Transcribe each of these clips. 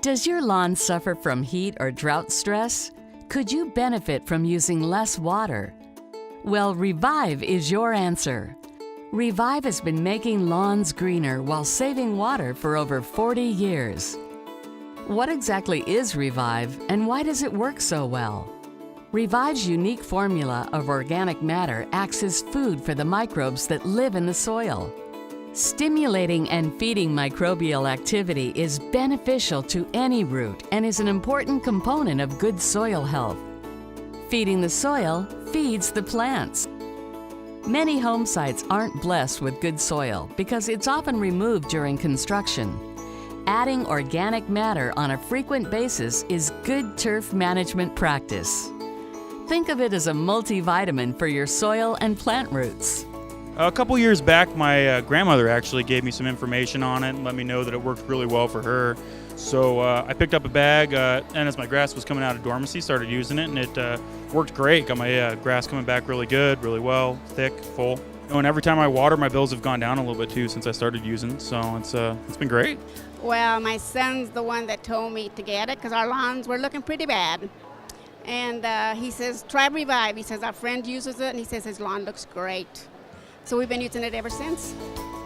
Does your lawn suffer from heat or drought stress? Could you benefit from using less water? Well, Revive is your answer. Revive has been making lawns greener while saving water for over 40 years. What exactly is Revive, and why does it work so well? Revive's unique formula of organic matter acts as food for the microbes that live in the soil. Stimulating and feeding microbial activity is beneficial to any root and is an important component of good soil health. Feeding the soil feeds the plants. Many home sites aren't blessed with good soil because it's often removed during construction. Adding organic matter on a frequent basis is good turf management practice. Think of it as a multivitamin for your soil and plant roots. A couple years back, my grandmother actually gave me some information on it and let me know that it worked really well for her. So I picked up a bag, and as my grass was coming out of dormancy, started using it, and it worked great. Got my grass coming back really good, really well, thick, full. And every time I water, my bills have gone down a little bit too since I started using it. So it's been great. Well, my son's the one that told me to get it because our lawns were looking pretty bad. And he says, try Revive. He says, our friend uses it, and he says his lawn looks great. So we've been using it ever since.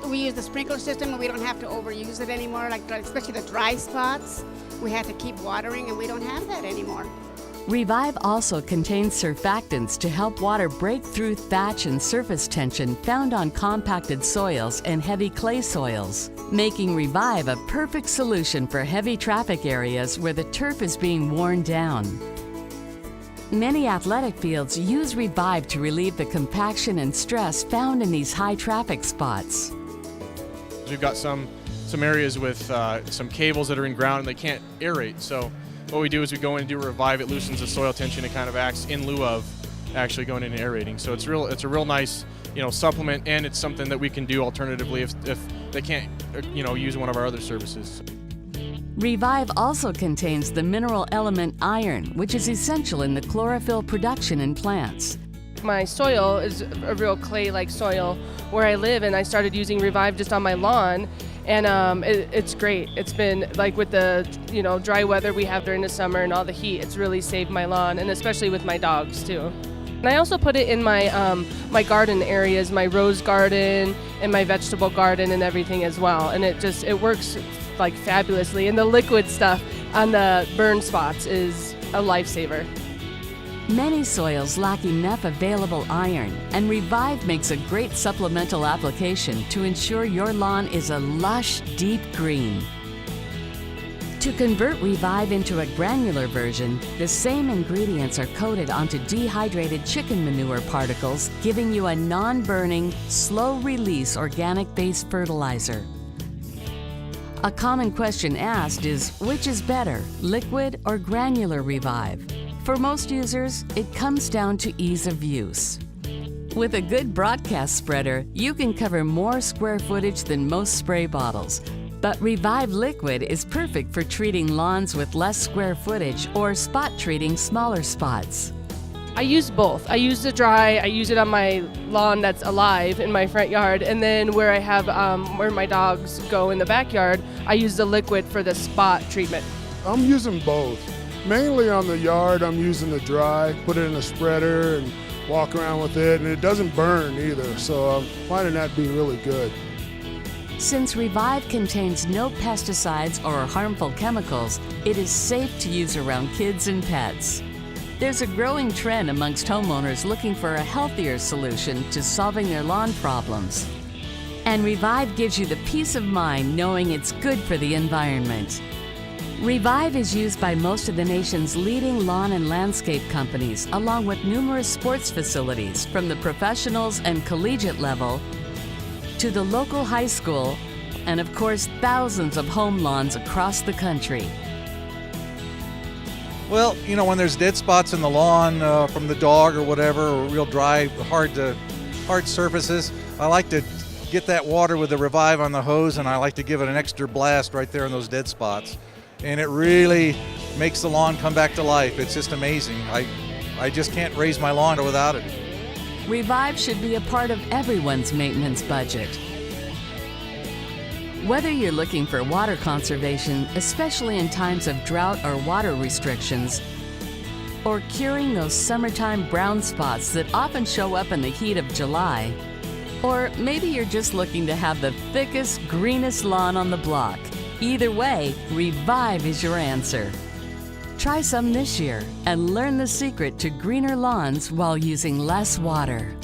We use the sprinkler system, and we don't have to overuse it anymore, like especially the dry spots. We have to keep watering, and we don't have that anymore. Revive also contains surfactants to help water break through thatch and surface tension found on compacted soils and heavy clay soils, making Revive a perfect solution for heavy traffic areas where the turf is being worn down. Many athletic fields use Revive to relieve the compaction and stress found in these high traffic spots. We've got some areas with some cables that are in ground and they can't aerate. So what we do is we go in and do Revive. It loosens the soil tension. It kind of acts in lieu of actually going in and aerating. So it's a real nice, supplement, and it's something that we can do alternatively if they can't, use one of our other services. Revive also contains the mineral element iron, which is essential in the chlorophyll production in plants. My soil is a real clay-like soil where I live, and I started using Revive just on my lawn, and it's great. It's been like with the dry weather we have during the summer and all the heat, it's really saved my lawn, and especially with my dogs too. And I also put it in my my garden areas, my rose garden and my vegetable garden and everything as well, and it works like fabulously. And the liquid stuff on the burn spots is a lifesaver. Many soils lack enough available iron, and Revive makes a great supplemental application to ensure your lawn is a lush, deep green. To convert Revive into a granular version, the same ingredients are coated onto dehydrated chicken manure particles, giving you a non-burning, slow-release organic-based fertilizer. A common question asked is, which is better, liquid or granular Revive? For most users, it comes down to ease of use. With a good broadcast spreader, you can cover more square footage than most spray bottles. But Revive Liquid is perfect for treating lawns with less square footage or spot treating smaller spots. I use both. I use the dry, I use it on my lawn that's alive in my front yard, and then where I have where my dogs go in the backyard, I use the liquid for the spot treatment. I'm using both. Mainly on the yard, I'm using the dry, put it in a spreader and walk around with it, and it doesn't burn either, so I'm finding that being really good. Since Revive contains no pesticides or harmful chemicals, it is safe to use around kids and pets. There's a growing trend amongst homeowners looking for a healthier solution to solving their lawn problems. And Revive gives you the peace of mind knowing it's good for the environment. Revive is used by most of the nation's leading lawn and landscape companies, along with numerous sports facilities from the professionals and collegiate level to the local high school, and of course, thousands of home lawns across the country. Well, when there's dead spots in the lawn from the dog or whatever, or real dry, hard surfaces, I like to get that water with the Revive on the hose, and I like to give it an extra blast right there in those dead spots. And it really makes the lawn come back to life. It's just amazing. I just can't raise my lawn without it. Revive should be a part of everyone's maintenance budget. Whether you're looking for water conservation, especially in times of drought or water restrictions, or curing those summertime brown spots that often show up in the heat of July, or maybe you're just looking to have the thickest, greenest lawn on the block. Either way, Revive is your answer. Try some this year and learn the secret to greener lawns while using less water.